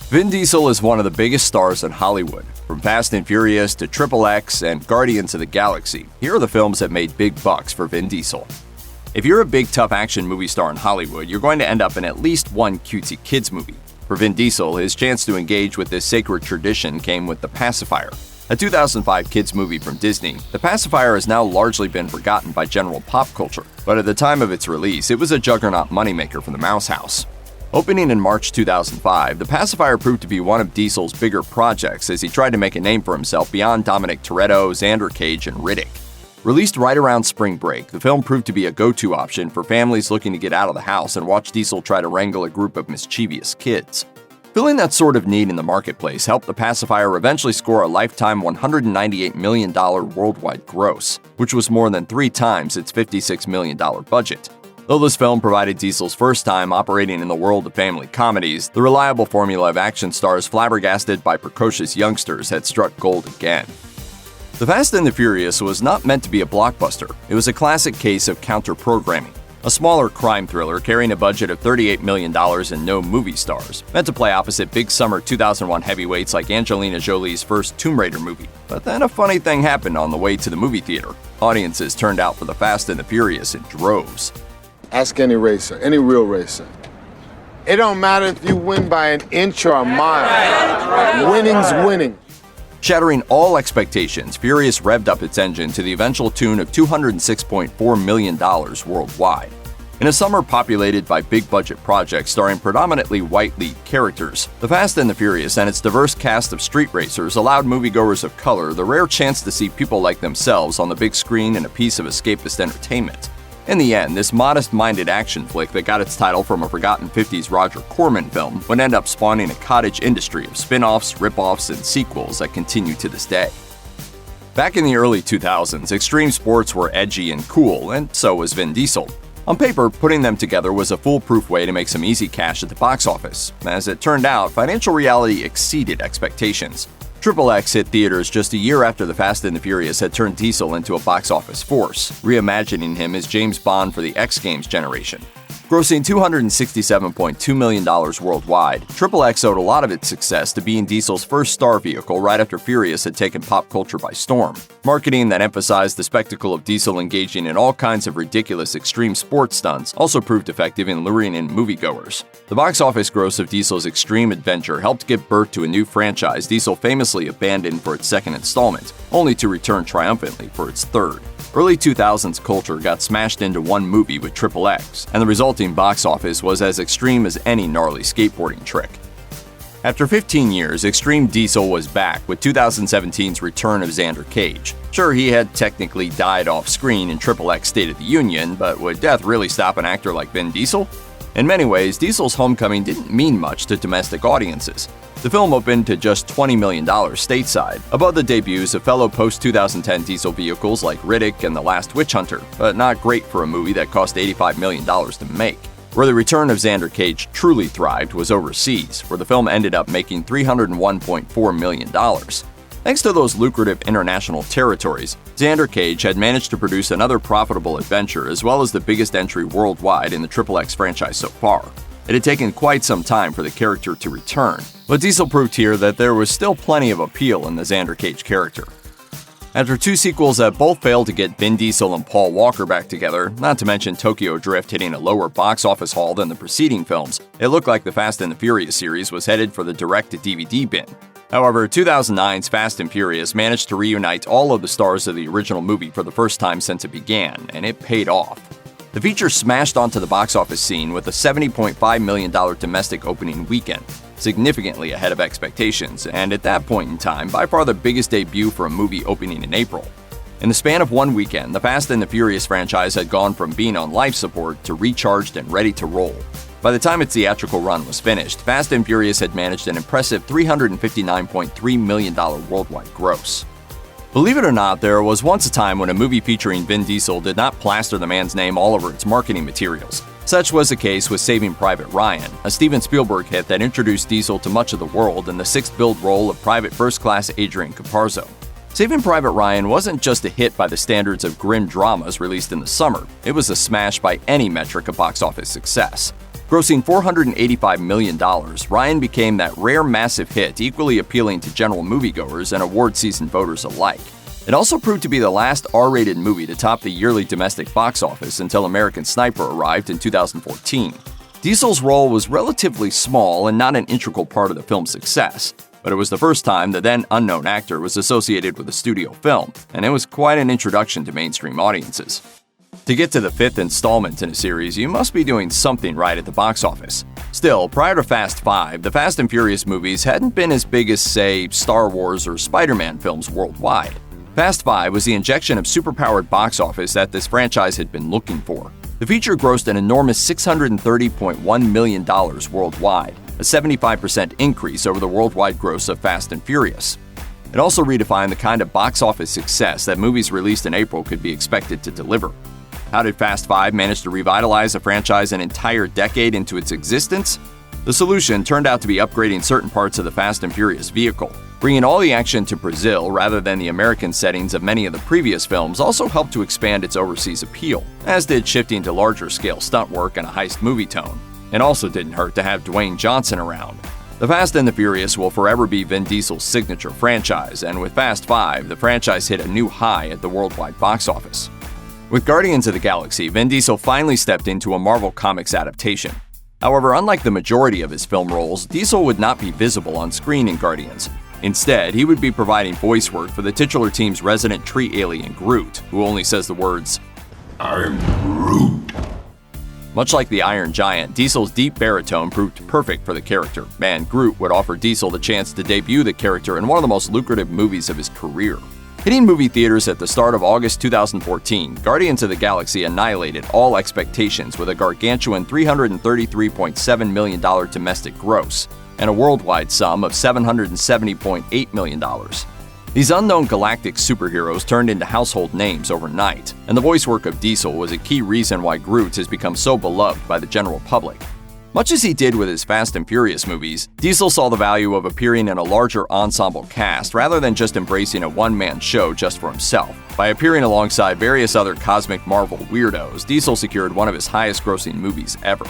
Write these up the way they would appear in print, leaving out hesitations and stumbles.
Vin Diesel is one of the biggest stars in Hollywood. From Fast and Furious to XXX and Guardians of the Galaxy, here are the films that made big bucks for Vin Diesel. If you're a big, tough action movie star in Hollywood, you're going to end up in at least one cutesy kids movie. For Vin Diesel, his chance to engage with this sacred tradition came with The Pacifier. A 2005 kids movie from Disney, The Pacifier has now largely been forgotten by general pop culture, but at the time of its release, it was a juggernaut moneymaker for the Mouse House. Opening in March 2005, The Pacifier proved to be one of Diesel's bigger projects as he tried to make a name for himself beyond Dominic Toretto, Xander Cage, and Riddick. Released right around spring break, the film proved to be a go-to option for families looking to get out of the house and watch Diesel try to wrangle a group of mischievous kids. Filling that sort of need in the marketplace helped The Pacifier eventually score a lifetime $198 million worldwide gross, which was more than 3 times its $56 million budget. Though this film provided Diesel's first time operating in the world of family comedies, the reliable formula of action stars flabbergasted by precocious youngsters had struck gold again. The Fast and the Furious was not meant to be a blockbuster. It was a classic case of counter-programming. A smaller crime thriller carrying a budget of $38 million and no movie stars, meant to play opposite big summer 2001 heavyweights like Angelina Jolie's first Tomb Raider movie. But then a funny thing happened on the way to the movie theater. Audiences turned out for The Fast and the Furious in droves. Ask any racer, any real racer. It don't matter if you win by an inch or a mile. Winning's winning. Shattering all expectations, Furious revved up its engine to the eventual tune of $206.4 million worldwide. In a summer populated by big-budget projects starring predominantly white lead characters, The Fast and the Furious and its diverse cast of street racers allowed moviegoers of color the rare chance to see people like themselves on the big screen in a piece of escapist entertainment. In the end, this modest-minded action flick that got its title from a forgotten 50s Roger Corman film would end up spawning a cottage industry of spin-offs, rip-offs, and sequels that continue to this day. Back in the early 2000s, extreme sports were edgy and cool, and so was Vin Diesel. On paper, putting them together was a foolproof way to make some easy cash at the box office. As it turned out, financial reality exceeded expectations. XXX hit theaters just a year after The Fast and the Furious had turned Diesel into a box office force, reimagining him as James Bond for the X Games generation. Grossing $267.2 million worldwide, XXX owed a lot of its success to being Diesel's first star vehicle right after Furious had taken pop culture by storm. Marketing that emphasized the spectacle of Diesel engaging in all kinds of ridiculous extreme sports stunts also proved effective in luring in moviegoers. The box office gross of Diesel's extreme adventure helped give birth to a new franchise Diesel famously abandoned for its second installment, only to return triumphantly for its third. Early 2000s culture got smashed into one movie with XXX, and the resulting box office was as extreme as any gnarly skateboarding trick. After 15 years, Extreme Diesel was back with 2017's Return of Xander Cage. Sure, he had technically died off-screen in XXX State of the Union, but would death really stop an actor like Vin Diesel? In many ways, Diesel's homecoming didn't mean much to domestic audiences. The film opened to just $20 million stateside, above the debuts of fellow post-2010 Diesel vehicles like Riddick and The Last Witch Hunter, but not great for a movie that cost $85 million to make. Where The Return of Xander Cage truly thrived was overseas, where the film ended up making $301.4 million. Thanks to those lucrative international territories, Xander Cage had managed to produce another profitable adventure as well as the biggest entry worldwide in the XXX franchise so far. It had taken quite some time for the character to return, but Diesel proved here that there was still plenty of appeal in the Xander Cage character. After 2 sequels that both failed to get Vin Diesel and Paul Walker back together, not to mention Tokyo Drift hitting a lower box office haul than the preceding films, it looked like the Fast and the Furious series was headed for the direct-to-DVD bin. However, 2009's Fast and Furious managed to reunite all of the stars of the original movie for the first time since it began, and it paid off. The feature smashed onto the box office scene with a $70.5 million domestic opening weekend, significantly ahead of expectations, and at that point in time, by far the biggest debut for a movie opening in April. In the span of one weekend, the Fast and the Furious franchise had gone from being on life support to recharged and ready to roll. By the time its theatrical run was finished, Fast and Furious had managed an impressive $359.3 million worldwide gross. Believe it or not, there was once a time when a movie featuring Vin Diesel did not plaster the man's name all over its marketing materials. Such was the case with Saving Private Ryan, a Steven Spielberg hit that introduced Diesel to much of the world in the sixth-billed role of Private First Class Adrian Caparzo. Saving Private Ryan wasn't just a hit by the standards of grim dramas released in the summer, it was a smash by any metric of box office success. Grossing $485 million, Ryan became that rare massive hit equally appealing to general moviegoers and award-season voters alike. It also proved to be the last R-rated movie to top the yearly domestic box office until American Sniper arrived in 2014. Diesel's role was relatively small and not an integral part of the film's success, but it was the first time the then unknown actor was associated with a studio film, and it was quite an introduction to mainstream audiences. To get to the fifth installment in a series, you must be doing something right at the box office. Still, prior to Fast 5, the Fast and Furious movies hadn't been as big as, say, Star Wars or Spider-Man films worldwide. Fast 5 was the injection of superpowered box office that this franchise had been looking for. The feature grossed an enormous $630.1 million worldwide, a 75% increase over the worldwide gross of Fast and Furious. It also redefined the kind of box office success that movies released in April could be expected to deliver. How did Fast 5 manage to revitalize a franchise an entire decade into its existence? The solution turned out to be upgrading certain parts of the Fast and Furious vehicle. Bringing all the action to Brazil rather than the American settings of many of the previous films also helped to expand its overseas appeal, as did shifting to larger-scale stunt work and a heist movie tone. It also didn't hurt to have Dwayne Johnson around. The Fast and the Furious will forever be Vin Diesel's signature franchise, and with Fast 5, the franchise hit a new high at the worldwide box office. With Guardians of the Galaxy, Vin Diesel finally stepped into a Marvel Comics adaptation. However, unlike the majority of his film roles, Diesel would not be visible on screen in Guardians. Instead, he would be providing voice work for the titular team's resident tree alien Groot, who only says the words, "I'm Groot." Much like the Iron Giant, Diesel's deep baritone proved perfect for the character, and Groot would offer Diesel the chance to debut the character in one of the most lucrative movies of his career. Hitting movie theaters at the start of August 2014, Guardians of the Galaxy annihilated all expectations with a gargantuan $333.7 million domestic gross and a worldwide sum of $770.8 million. These unknown galactic superheroes turned into household names overnight, and the voice work of Diesel was a key reason why Groot has become so beloved by the general public. Much as he did with his Fast and Furious movies, Diesel saw the value of appearing in a larger ensemble cast rather than just embracing a one-man show just for himself. By appearing alongside various other cosmic Marvel weirdos, Diesel secured one of his highest-grossing movies ever.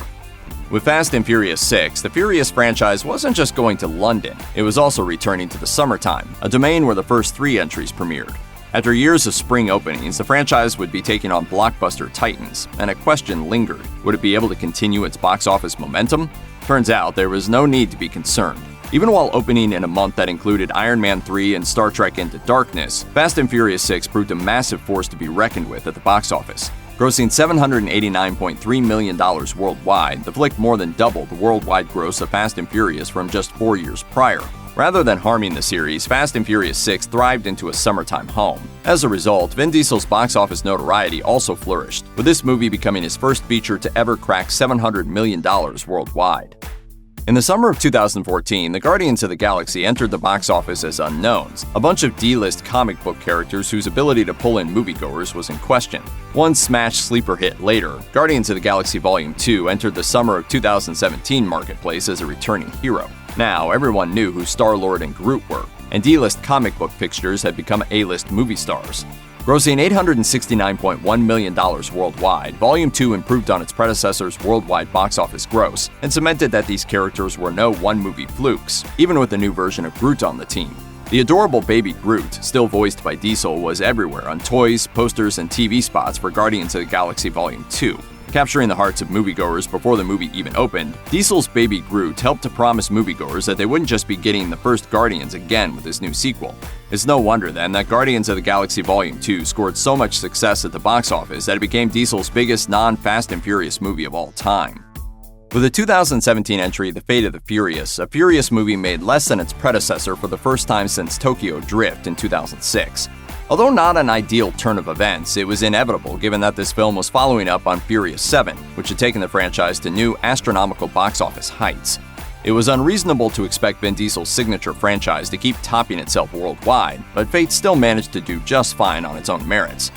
With Fast and Furious 6, the Furious franchise wasn't just going to London, it was also returning to the summertime, a domain where the first 3 entries premiered. After years of spring openings, the franchise would be taking on blockbuster titans, and a question lingered. Would it be able to continue its box office momentum? Turns out there was no need to be concerned. Even while opening in a month that included Iron Man 3 and Star Trek Into Darkness, Fast and Furious 6 proved a massive force to be reckoned with at the box office. Grossing $789.3 million worldwide, the flick more than doubled the worldwide gross of Fast and Furious from just 4 years prior. Rather than harming the series, Fast and Furious 6 thrived into a summertime home. As a result, Vin Diesel's box office notoriety also flourished, with this movie becoming his first feature to ever crack $700 million worldwide. In the summer of 2014, the Guardians of the Galaxy entered the box office as unknowns, a bunch of D-list comic book characters whose ability to pull in moviegoers was in question. One smash sleeper hit later, Guardians of the Galaxy Volume 2 entered the summer of 2017 marketplace as a returning hero. Now, everyone knew who Star-Lord and Groot were, and D-list comic book fixtures had become A-list movie stars. Grossing $869.1 million worldwide, Volume 2 improved on its predecessor's worldwide box office gross and cemented that these characters were no one-movie flukes, even with the new version of Groot on the team. The adorable baby Groot, still voiced by Diesel, was everywhere on toys, posters, and TV spots for Guardians of the Galaxy Volume 2. Capturing the hearts of moviegoers before the movie even opened, Diesel's baby Groot helped to promise moviegoers that they wouldn't just be getting the first Guardians again with this new sequel. It's no wonder then that Guardians of the Galaxy Volume 2 scored so much success at the box office that it became Diesel's biggest non-Fast and Furious movie of all time. With the 2017 entry The Fate of the Furious, a Furious movie made less than its predecessor for the first time since Tokyo Drift in 2006. Although not an ideal turn of events, it was inevitable given that this film was following up on Furious 7, which had taken the franchise to new astronomical box office heights. It was unreasonable to expect Vin Diesel's signature franchise to keep topping itself worldwide, but Fate still managed to do just fine on its own merits.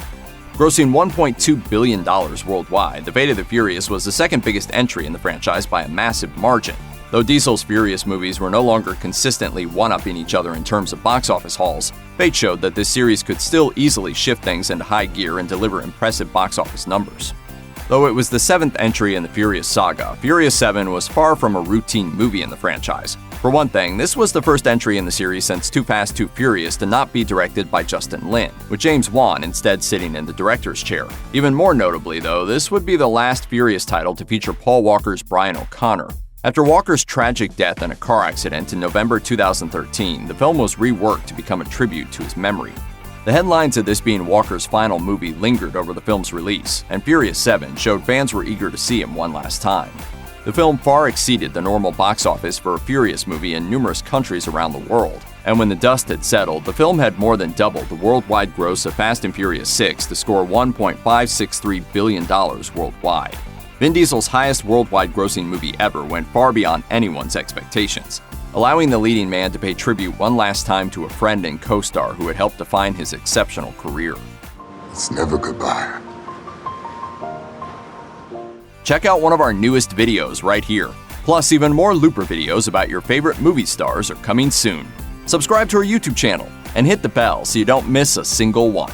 Grossing $1.2 billion worldwide, The Fate of the Furious was the second biggest entry in the franchise by a massive margin. Though Diesel's Furious movies were no longer consistently one-upping each other in terms of box office hauls, Fate showed that this series could still easily shift things into high gear and deliver impressive box office numbers. Though it was the 7th entry in the Furious saga, Furious 7 was far from a routine movie in the franchise. For one thing, this was the first entry in the series since Too Fast, Too Furious to not be directed by Justin Lin, with James Wan instead sitting in the director's chair. Even more notably, though, this would be the last Furious title to feature Paul Walker's Brian O'Connor. After Walker's tragic death in a car accident in November 2013, the film was reworked to become a tribute to his memory. The headlines of this being Walker's final movie lingered over the film's release, and Furious 7 showed fans were eager to see him one last time. The film far exceeded the normal box office for a Furious movie in numerous countries around the world, and when the dust had settled, the film had more than doubled the worldwide gross of Fast and Furious 6 to score $1.563 billion worldwide. Vin Diesel's highest worldwide grossing movie ever went far beyond anyone's expectations, allowing the leading man to pay tribute one last time to a friend and co-star who had helped define his exceptional career. It's never goodbye. Check out one of our newest videos right here. Plus, even more Looper videos about your favorite movie stars are coming soon. Subscribe to our YouTube channel and hit the bell so you don't miss a single one.